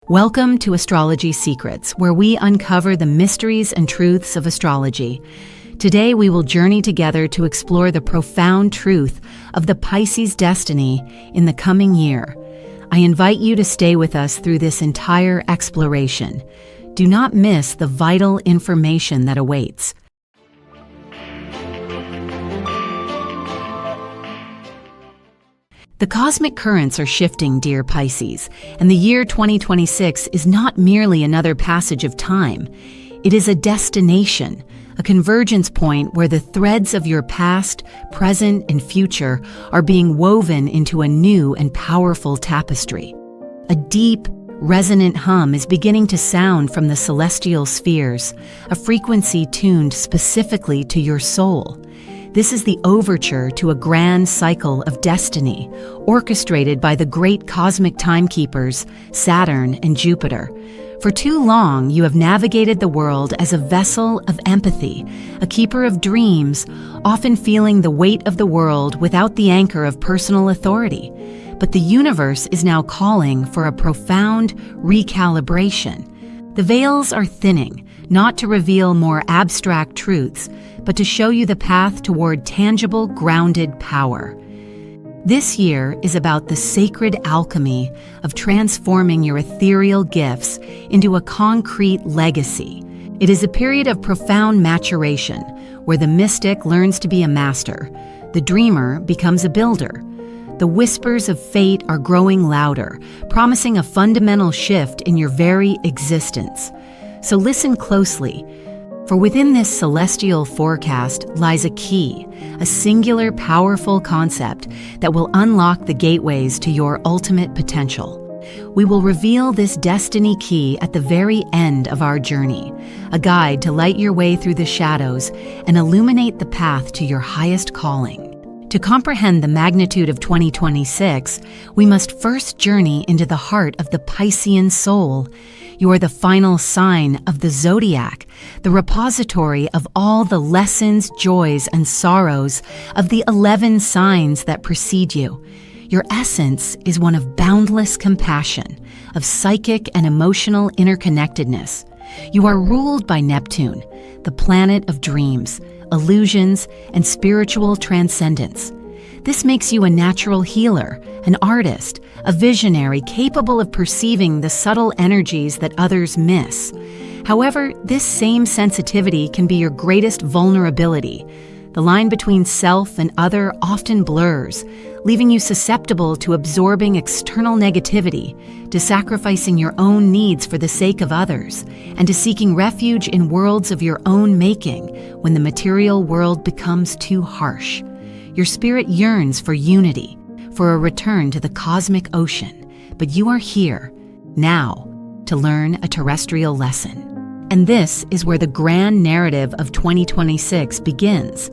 Welcome to Astrology Secrets, where we uncover the mysteries and truths of astrology. Today we will journey together to explore the profound truth of the Pisces destiny in the coming year. I invite you to stay with us through this entire exploration. Do not miss the vital information that awaits. The cosmic currents are shifting, dear Pisces, and the year 2026 is not merely another passage of time. It is a destination, a convergence point where the threads of your past, present, and future are being woven into a new and powerful tapestry. A deep, resonant hum is beginning to sound from the celestial spheres, a frequency tuned specifically to your soul. This is the overture to a grand cycle of destiny, orchestrated by the great cosmic timekeepers, Saturn and Jupiter. For too long, you have navigated the world as a vessel of empathy, a keeper of dreams, often feeling the weight of the world without the anchor of personal authority. But the universe is now calling for a profound recalibration. The veils are thinning, not to reveal more abstract truths, but to show you the path toward tangible, grounded power. This year is about the sacred alchemy of transforming your ethereal gifts into a concrete legacy. It is a period of profound maturation, where the mystic learns to be a master, the dreamer becomes a builder. The whispers of fate are growing louder, promising a fundamental shift in your very existence. So listen closely, for within this celestial forecast lies a key, a singular, powerful concept that will unlock the gateways to your ultimate potential. We will reveal this destiny key at the very end of our journey, a guide to light your way through the shadows and illuminate the path to your highest calling. To comprehend the magnitude of 2026, we must first journey into the heart of the Piscean soul. You are the final sign of the Zodiac, the repository of all the lessons, joys, and sorrows of the 11 signs that precede you. Your essence is one of boundless compassion, of psychic and emotional interconnectedness. You are ruled by Neptune, the planet of dreams, illusions, and spiritual transcendence. This makes you a natural healer, an artist, a visionary capable of perceiving the subtle energies that others miss. However, this same sensitivity can be your greatest vulnerability. The line between self and other often blurs, leaving you susceptible to absorbing external negativity, to sacrificing your own needs for the sake of others, and to seeking refuge in worlds of your own making when the material world becomes too harsh. Your spirit yearns for unity, for a return to the cosmic ocean, but you are here, now, to learn a terrestrial lesson. And this is where the grand narrative of 2026 begins.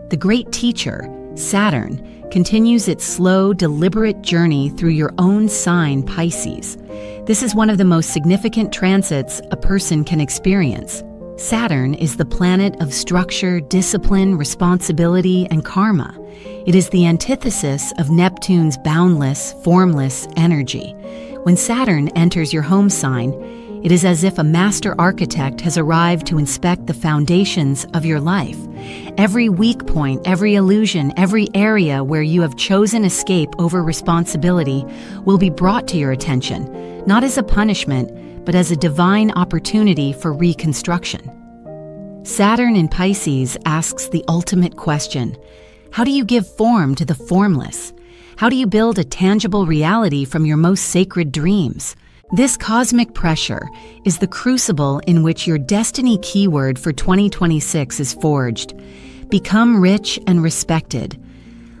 The great teacher, Saturn, continues its slow, deliberate journey through your own sign, Pisces. This is one of the most significant transits a person can experience. Saturn is the planet of structure, discipline, responsibility, and karma. It is the antithesis of Neptune's boundless, formless energy. When Saturn enters your home sign, it is as if a master architect has arrived to inspect the foundations of your life. Every weak point, every illusion, every area where you have chosen escape over responsibility will be brought to your attention, not as a punishment, but as a divine opportunity for reconstruction. Saturn in Pisces asks the ultimate question: how do you give form to the formless? How do you build a tangible reality from your most sacred dreams? This cosmic pressure is the crucible in which your destiny keyword for 2026 is forged. Become rich and respected.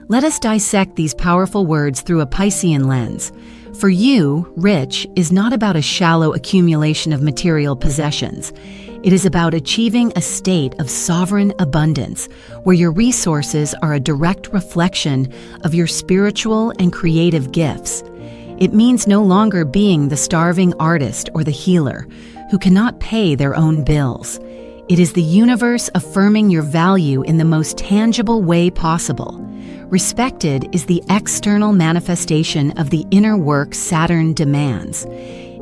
Let us dissect these powerful words through a Piscean lens. For you, rich is not about a shallow accumulation of material possessions. It is about achieving a state of sovereign abundance, where your resources are a direct reflection of your spiritual and creative gifts. It means no longer being the starving artist or the healer who cannot pay their own bills. It is the universe affirming your value in the most tangible way possible. Respected is the external manifestation of the inner work Saturn demands.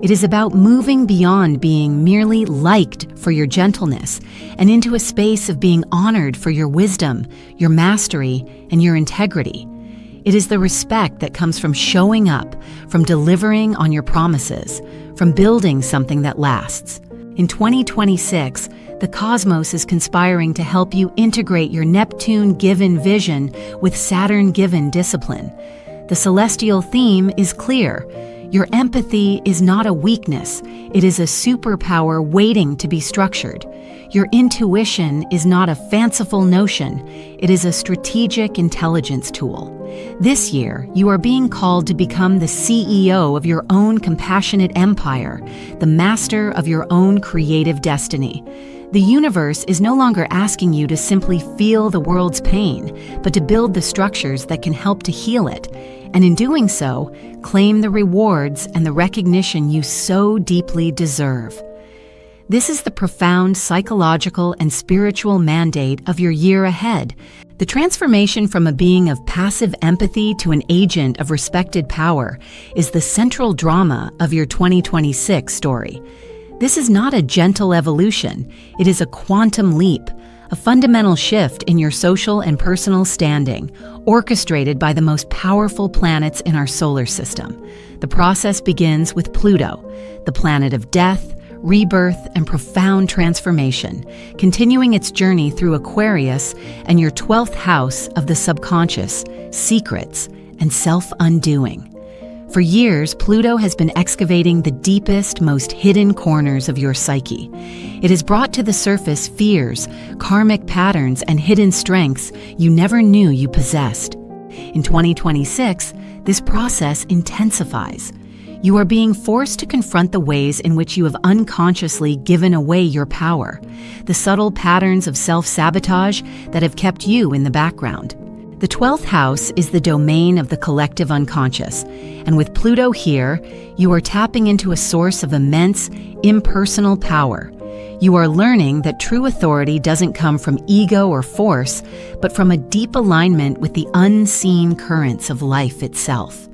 It is about moving beyond being merely liked for your gentleness and into a space of being honored for your wisdom, your mastery, and your integrity. It is the respect that comes from showing up, from delivering on your promises, from building something that lasts. In 2026, the cosmos is conspiring to help you integrate your Neptune-given vision with Saturn-given discipline. The celestial theme is clear. Your empathy is not a weakness, it is a superpower waiting to be structured. Your intuition is not a fanciful notion, it is a strategic intelligence tool. This year, you are being called to become the CEO of your own compassionate empire, the master of your own creative destiny. The universe is no longer asking you to simply feel the world's pain, but to build the structures that can help to heal it. And in doing so, claim the rewards and the recognition you so deeply deserve. This is the profound psychological and spiritual mandate of your year ahead. The transformation from a being of passive empathy to an agent of respected power is the central drama of your 2026 story. This is not a gentle evolution, it is a quantum leap, a fundamental shift in your social and personal standing, orchestrated by the most powerful planets in our solar system. The process begins with Pluto, the planet of death, rebirth, and profound transformation, continuing its journey through Aquarius and your 12th house of the subconscious, secrets, and self-undoing. For years, Pluto has been excavating the deepest, most hidden corners of your psyche. It has brought to the surface fears, karmic patterns, and hidden strengths you never knew you possessed. In 2026, this process intensifies. You are being forced to confront the ways in which you have unconsciously given away your power, the subtle patterns of self-sabotage that have kept you in the background. The 12th house is the domain of the collective unconscious, and with Pluto here, you are tapping into a source of immense, impersonal power. You are learning that true authority doesn't come from ego or force, but from a deep alignment with the unseen currents of life itself.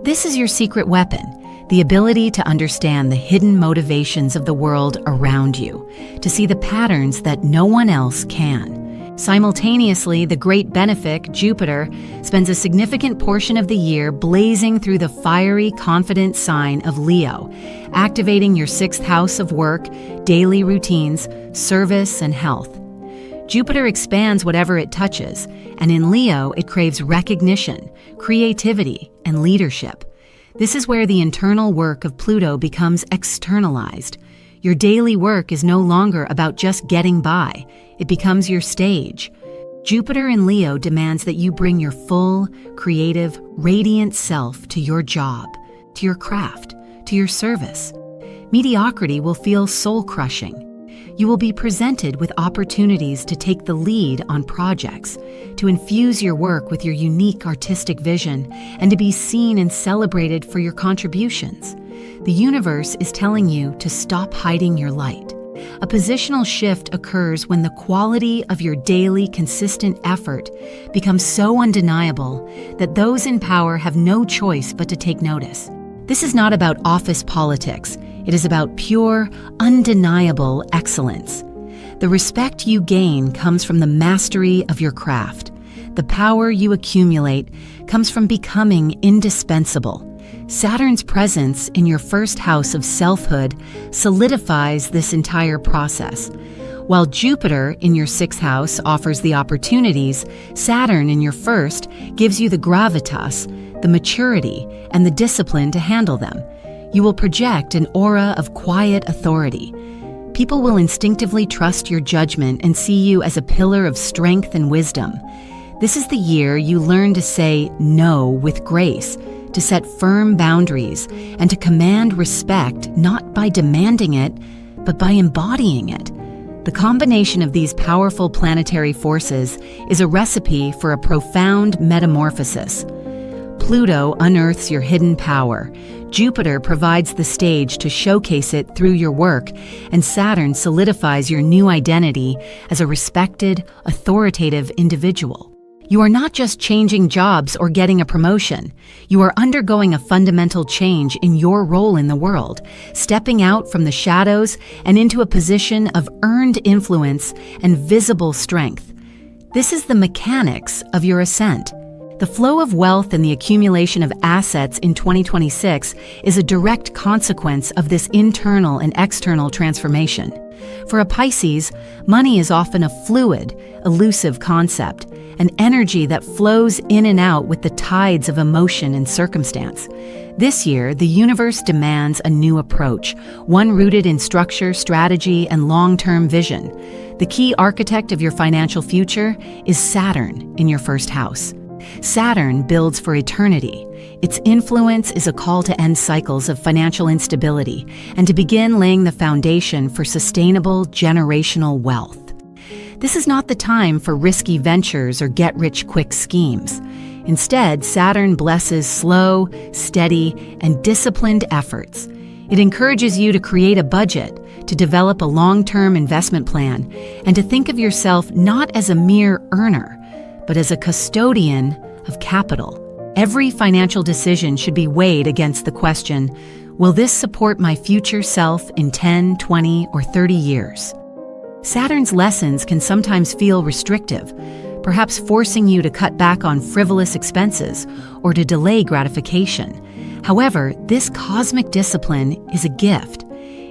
This is your secret weapon, the ability to understand the hidden motivations of the world around you, to see the patterns that no one else can. Simultaneously, the great benefic, Jupiter, spends a significant portion of the year blazing through the fiery, confident sign of Leo, activating your 6th house of work, daily routines, service, and health. Jupiter expands whatever it touches, and in Leo, it craves recognition, creativity, and leadership. This is where the internal work of Pluto becomes externalized. Your daily work is no longer about just getting by. It becomes your stage. Jupiter in Leo demands that you bring your full, creative, radiant self to your job, to your craft, to your service. Mediocrity will feel soul-crushing. You will be presented with opportunities to take the lead on projects, to infuse your work with your unique artistic vision, and to be seen and celebrated for your contributions. The universe is telling you to stop hiding your light. A positional shift occurs when the quality of your daily, consistent effort becomes so undeniable that those in power have no choice but to take notice. This is not about office politics. It is about pure, undeniable excellence. The respect you gain comes from the mastery of your craft. The power you accumulate comes from becoming indispensable. Saturn's presence in your 1st house of selfhood solidifies this entire process. While Jupiter in your 6th house offers the opportunities, Saturn in your 1st gives you the gravitas, the maturity, and the discipline to handle them. You will project an aura of quiet authority. People will instinctively trust your judgment and see you as a pillar of strength and wisdom. This is the year you learn to say no with grace, to set firm boundaries, and to command respect not by demanding it, but by embodying it. The combination of these powerful planetary forces is a recipe for a profound metamorphosis. Pluto unearths your hidden power. Jupiter provides the stage to showcase it through your work, and Saturn solidifies your new identity as a respected, authoritative individual. You are not just changing jobs or getting a promotion. You are undergoing a fundamental change in your role in the world, stepping out from the shadows and into a position of earned influence and visible strength. This is the mechanics of your ascent. The flow of wealth and the accumulation of assets in 2026 is a direct consequence of this internal and external transformation. For a Pisces, money is often a fluid, elusive concept, an energy that flows in and out with the tides of emotion and circumstance. This year, the universe demands a new approach, one rooted in structure, strategy, and long-term vision. The key architect of your financial future is Saturn in your first house. Saturn builds for eternity. Its influence is a call to end cycles of financial instability and to begin laying the foundation for sustainable generational wealth. This is not the time for risky ventures or get-rich-quick schemes. Instead, Saturn blesses slow, steady, and disciplined efforts. It encourages you to create a budget, to develop a long-term investment plan, and to think of yourself not as a mere earner, but as a custodian of capital. Every financial decision should be weighed against the question, will this support my future self in 10, 20, or 30 years? Saturn's lessons can sometimes feel restrictive, perhaps forcing you to cut back on frivolous expenses or to delay gratification. However, this cosmic discipline is a gift.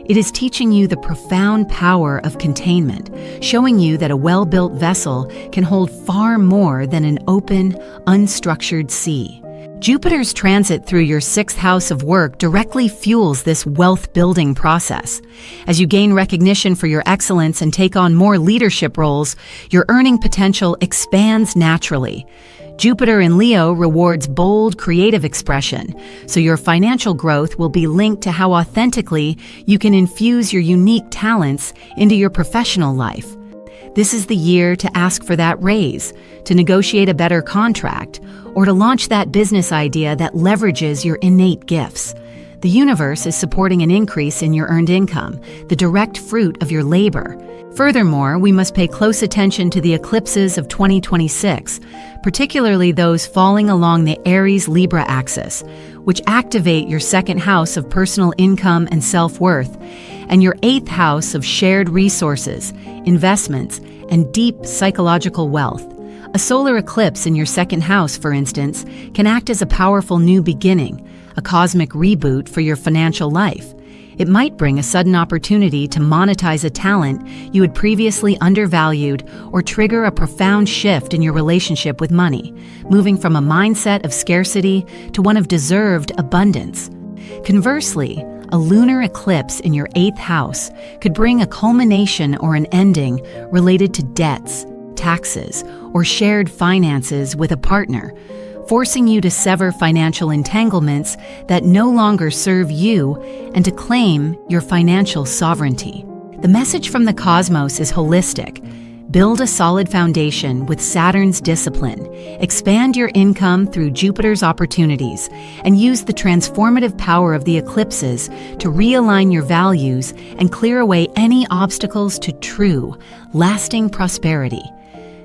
It is teaching you the profound power of containment, showing you that a well-built vessel can hold far more than an open, unstructured sea. Jupiter's transit through your 6th house of work directly fuels this wealth-building process. As you gain recognition for your excellence and take on more leadership roles, your earning potential expands naturally. Jupiter in Leo rewards bold, creative expression, so your financial growth will be linked to how authentically you can infuse your unique talents into your professional life. This is the year to ask for that raise, to negotiate a better contract, or to launch that business idea that leverages your innate gifts. The universe is supporting an increase in your earned income, the direct fruit of your labor. Furthermore, we must pay close attention to the eclipses of 2026, particularly those falling along the Aries-Libra axis, which activate your 2nd house of personal income and self-worth, and your 8th house of shared resources, investments, and deep psychological wealth. A solar eclipse in your 2nd house, for instance, can act as a powerful new beginning, a cosmic reboot for your financial life. It might bring a sudden opportunity to monetize a talent you had previously undervalued or trigger a profound shift in your relationship with money, moving from a mindset of scarcity to one of deserved abundance. Conversely, a lunar eclipse in your 8th house could bring a culmination or an ending related to debts, taxes, or shared finances with a partner, forcing you to sever financial entanglements that no longer serve you and to claim your financial sovereignty. The message from the cosmos is holistic. Build a solid foundation with Saturn's discipline, expand your income through Jupiter's opportunities, and use the transformative power of the eclipses to realign your values and clear away any obstacles to true, lasting prosperity.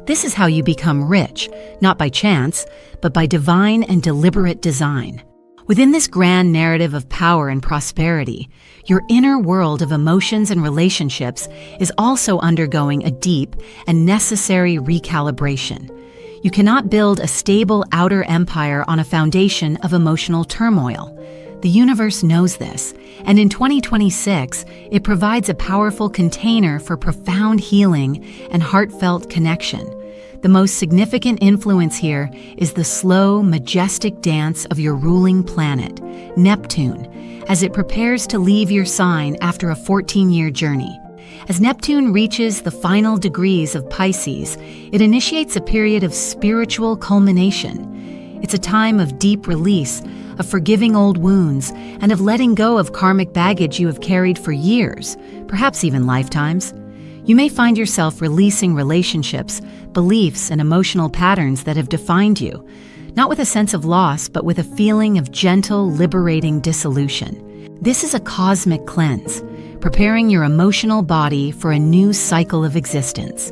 This is how you become rich, not by chance, but by divine and deliberate design. Within this grand narrative of power and prosperity, your inner world of emotions and relationships is also undergoing a deep and necessary recalibration. You cannot build a stable outer empire on a foundation of emotional turmoil. The universe knows this, and in 2026, it provides a powerful container for profound healing and heartfelt connection. The most significant influence here is the slow, majestic dance of your ruling planet, Neptune, as it prepares to leave your sign after a 14-year journey. As Neptune reaches the final degrees of Pisces, it initiates a period of spiritual culmination. It's a time of deep release, of forgiving old wounds, and of letting go of karmic baggage you have carried for years, perhaps even lifetimes. You may find yourself releasing relationships, beliefs, and emotional patterns that have defined you, not with a sense of loss, but with a feeling of gentle, liberating dissolution. This is a cosmic cleanse, preparing your emotional body for a new cycle of existence.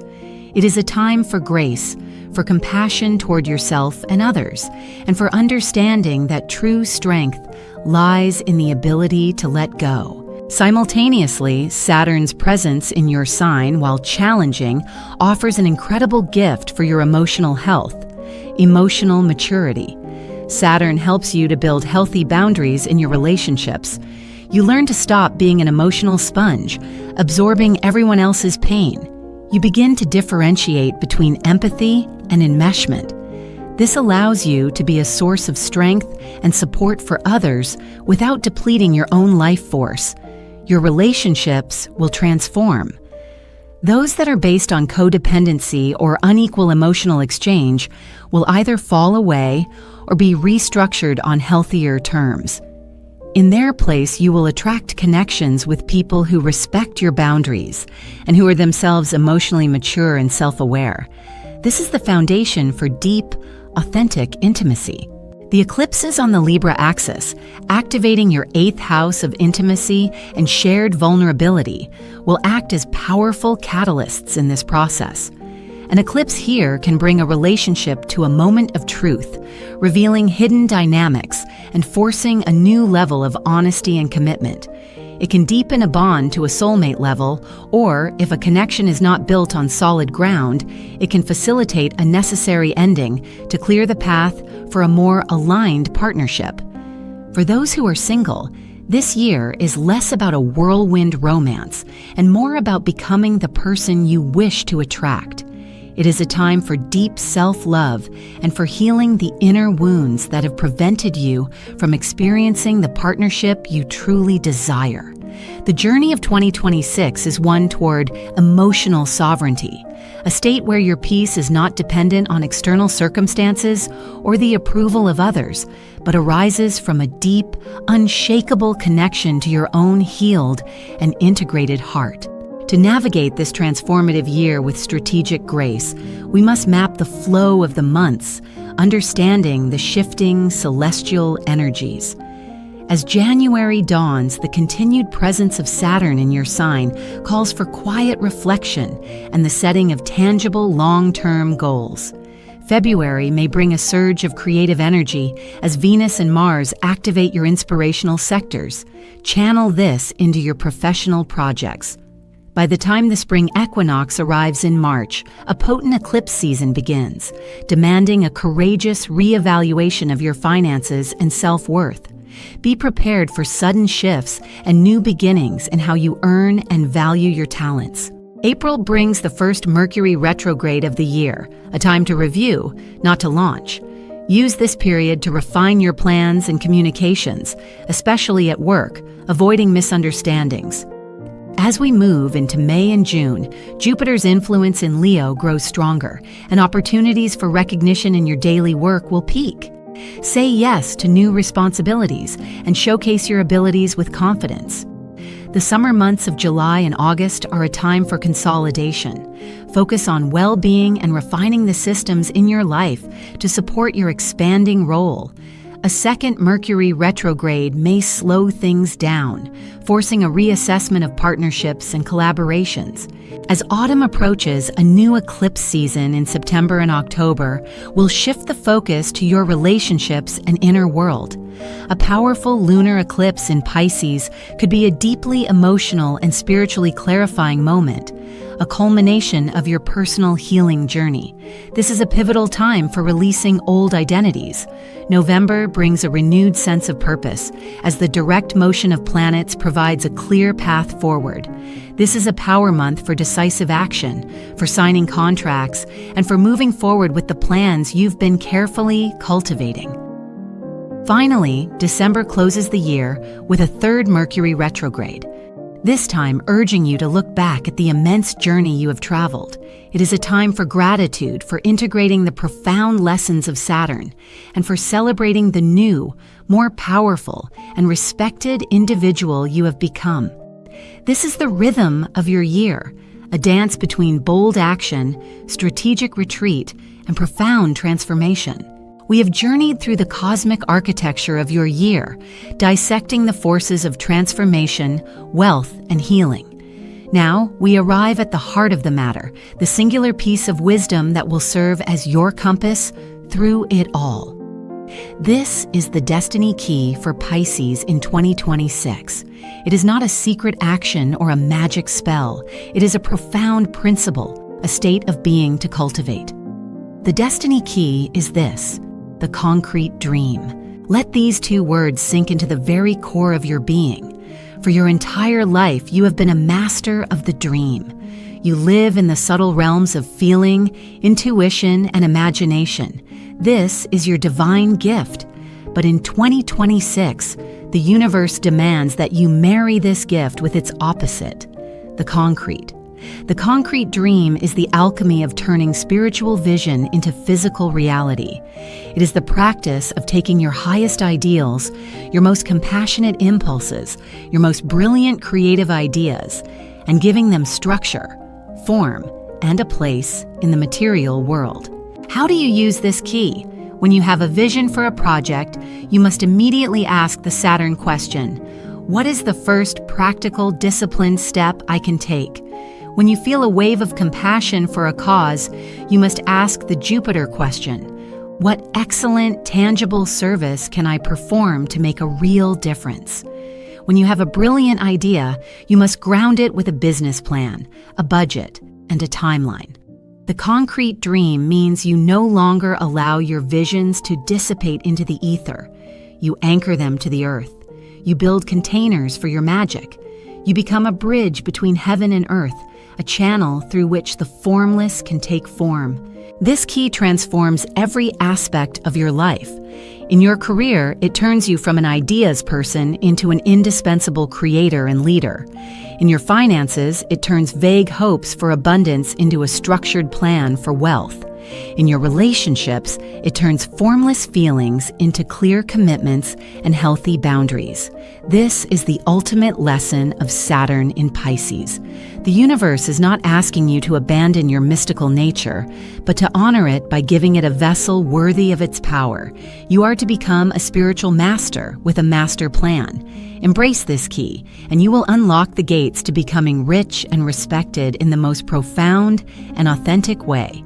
It is a time for grace, for compassion toward yourself and others, and for understanding that true strength lies in the ability to let go. Simultaneously, Saturn's presence in your sign, while challenging, offers an incredible gift for your emotional health, emotional maturity. Saturn helps you to build healthy boundaries in your relationships. You learn to stop being an emotional sponge, absorbing everyone else's pain. You begin to differentiate between empathy and enmeshment. This allows you to be a source of strength and support for others without depleting your own life force. Your relationships will transform. Those that are based on codependency or unequal emotional exchange will either fall away or be restructured on healthier terms. In their place, you will attract connections with people who respect your boundaries and who are themselves emotionally mature and self-aware. This is the foundation for deep, authentic intimacy. The eclipse is on the Libra axis, activating your 8th house of intimacy and shared vulnerability, will act as powerful catalysts in this process. An eclipse here can bring a relationship to a moment of truth, revealing hidden dynamics and forcing a new level of honesty and commitment. It can deepen a bond to a soulmate level, or if a connection is not built on solid ground, it can facilitate a necessary ending to clear the path for a more aligned partnership. For those who are single, this year is less about a whirlwind romance and more about becoming the person you wish to attract. It is a time for deep self-love and for healing the inner wounds that have prevented you from experiencing the partnership you truly desire. The journey of 2026 is one toward emotional sovereignty, a state where your peace is not dependent on external circumstances or the approval of others, but arises from a deep, unshakable connection to your own healed and integrated heart. To navigate this transformative year with strategic grace, we must map the flow of the months, understanding the shifting celestial energies. As January dawns, the continued presence of Saturn in your sign calls for quiet reflection and the setting of tangible long-term goals. February may bring a surge of creative energy as Venus and Mars activate your inspirational sectors. Channel this into your professional projects. By the time the spring equinox arrives in March, a potent eclipse season begins, demanding a courageous reevaluation of your finances and self-worth. Be prepared for sudden shifts and new beginnings in how you earn and value your talents. April brings the first Mercury retrograde of the year, a time to review, not to launch. Use this period to refine your plans and communications, especially at work, avoiding misunderstandings. As we move into May and June, Jupiter's influence in Leo grows stronger, and opportunities for recognition in your daily work will peak. Say yes to new responsibilities and showcase your abilities with confidence. The summer months of July and August are a time for consolidation. Focus on well-being and refining the systems in your life to support your expanding role. A second Mercury retrograde may slow things down, forcing a reassessment of partnerships and collaborations. As autumn approaches, a new eclipse season in September and October will shift the focus to your relationships and inner world. A powerful lunar eclipse in Pisces could be a deeply emotional and spiritually clarifying moment, a culmination of your personal healing journey. This is a pivotal time for releasing old identities. November brings a renewed sense of purpose, as the direct motion of planets provides a clear path forward. This is a power month for decisive action, for signing contracts, and for moving forward with the plans you've been carefully cultivating. Finally, December closes the year with a third Mercury retrograde, this time urging you to look back at the immense journey you have traveled. It is a time for gratitude, for integrating the profound lessons of Saturn, and for celebrating the new, more powerful, and respected individual you have become. This is the rhythm of your year, a dance between bold action, strategic retreat, and profound transformation. We have journeyed through the cosmic architecture of your year, dissecting the forces of transformation, wealth, and healing. Now, we arrive at the heart of the matter, the singular piece of wisdom that will serve as your compass through it all. This is the destiny key for Pisces in 2026. It is not a secret action or a magic spell. It is a profound principle, a state of being to cultivate. The destiny key is this: the concrete dream. Let these two words sink into the very core of your being. For your entire life, you have been a master of the dream. You live in the subtle realms of feeling, intuition, and imagination. This is your divine gift. But in 2026, the universe demands that you marry this gift with its opposite, the concrete. The concrete dream is the alchemy of turning spiritual vision into physical reality. It is the practice of taking your highest ideals, your most compassionate impulses, your most brilliant creative ideas, and giving them structure, form, and a place in the material world. How do you use this key? When you have a vision for a project, you must immediately ask the Saturn question: what is the first practical, disciplined step I can take? When you feel a wave of compassion for a cause, you must ask the Jupiter question: what excellent, tangible service can I perform to make a real difference? When you have a brilliant idea, you must ground it with a business plan, a budget, and a timeline. The concrete dream means you no longer allow your visions to dissipate into the ether. You anchor them to the earth. You build containers for your magic. You become a bridge between heaven and earth, a channel through which the formless can take form. This key transforms every aspect of your life. In your career, it turns you from an ideas person into an indispensable creator and leader. In your finances, it turns vague hopes for abundance into a structured plan for wealth. In your relationships, it turns formless feelings into clear commitments and healthy boundaries. This is the ultimate lesson of Saturn in Pisces. The universe is not asking you to abandon your mystical nature, but to honor it by giving it a vessel worthy of its power. You are to become a spiritual master with a master plan. Embrace this key, and you will unlock the gates to becoming rich and respected in the most profound and authentic way.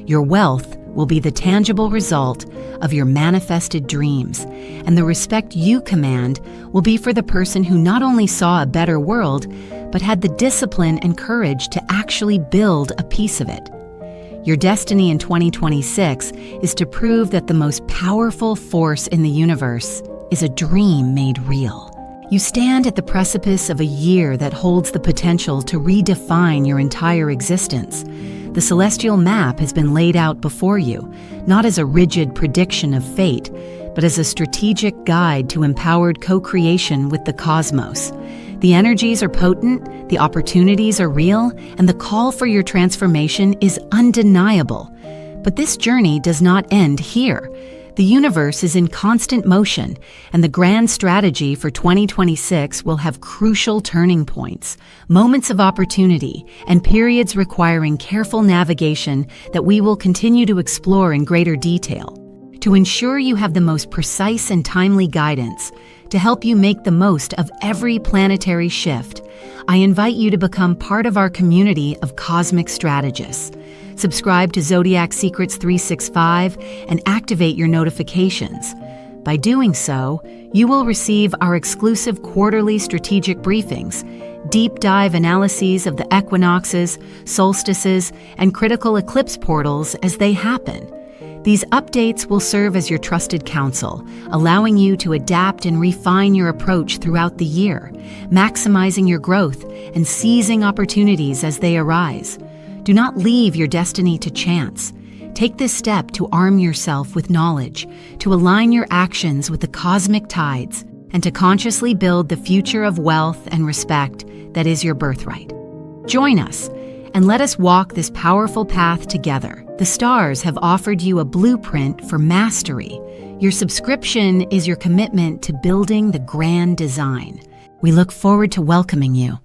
Your wealth will be the tangible result of your manifested dreams, and the respect you command will be for the person who not only saw a better world, but had the discipline and courage to actually build a piece of it. Your destiny in 2026 is to prove that the most powerful force in the universe is a dream made real. You stand at the precipice of a year that holds the potential to redefine your entire existence. The celestial map has been laid out before you, not as a rigid prediction of fate, but as a strategic guide to empowered co-creation with the cosmos. The energies are potent, the opportunities are real, and the call for your transformation is undeniable. But this journey does not end here. The universe is in constant motion, and the grand strategy for 2026 will have crucial turning points, moments of opportunity, and periods requiring careful navigation that we will continue to explore in greater detail. To ensure you have the most precise and timely guidance, to help you make the most of every planetary shift, I invite you to become part of our community of cosmic strategists. Subscribe to Zodiac Secrets 365 and activate your notifications. By doing so, you will receive our exclusive quarterly strategic briefings, deep dive analyses of the equinoxes, solstices, and critical eclipse portals as they happen. These updates will serve as your trusted counsel, allowing you to adapt and refine your approach throughout the year, maximizing your growth and seizing opportunities as they arise. Do not leave your destiny to chance. Take this step to arm yourself with knowledge, to align your actions with the cosmic tides, and to consciously build the future of wealth and respect that is your birthright. Join us, and let us walk this powerful path together. The stars have offered you a blueprint for mastery. Your subscription is your commitment to building the grand design. We look forward to welcoming you.